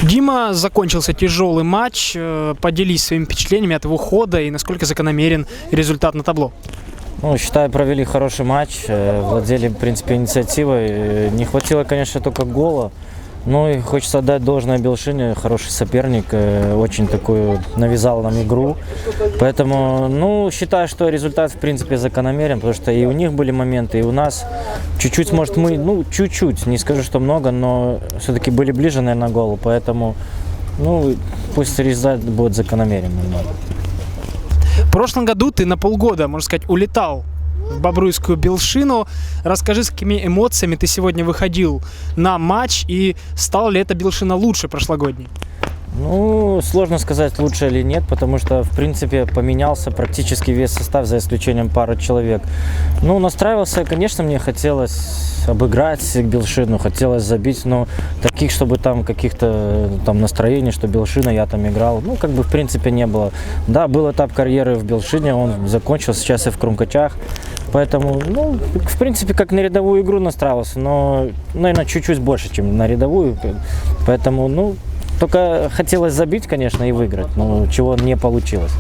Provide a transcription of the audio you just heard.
Дима, закончился тяжелый матч. Поделись своими впечатлениями от его хода и насколько закономерен результат на табло. Ну, считаю, провели хороший матч, владели, в принципе, инициативой. Не хватило, конечно, только гола. Ну и хочется отдать должное Белшине, хороший соперник, очень такую навязал нам игру. Поэтому, ну, считаю, что результат, в принципе, закономерен, потому что и у них были моменты, и у нас. Чуть-чуть, может, мы, ну, чуть-чуть, не скажу, что много, но все-таки были ближе, наверное, к голу. Поэтому, ну, пусть результат будет закономерен. В прошлом году ты на полгода, можно сказать, улетал в бобруйскую Белшину. Расскажи, с какими эмоциями ты сегодня выходил на матч и стала ли эта Белшина лучше прошлогодней? Ну, сложно сказать, лучше или нет, потому что, в принципе, поменялся практически весь состав, за исключением пары человек. Ну, настраивался, конечно, мне хотелось обыграть Белшину, хотелось забить, но таких, чтобы там каких-то там настроений, что Белшина, я там играл, ну, как бы, в принципе, не было. Да, был этап карьеры в Белшине, он закончился, сейчас и в Крумкачах. Поэтому, ну, в принципе, как на рядовую игру настраивался, но, наверное, чуть-чуть больше, чем на рядовую. Поэтому, ну, только хотелось забить, конечно, и выиграть, но чего не получилось.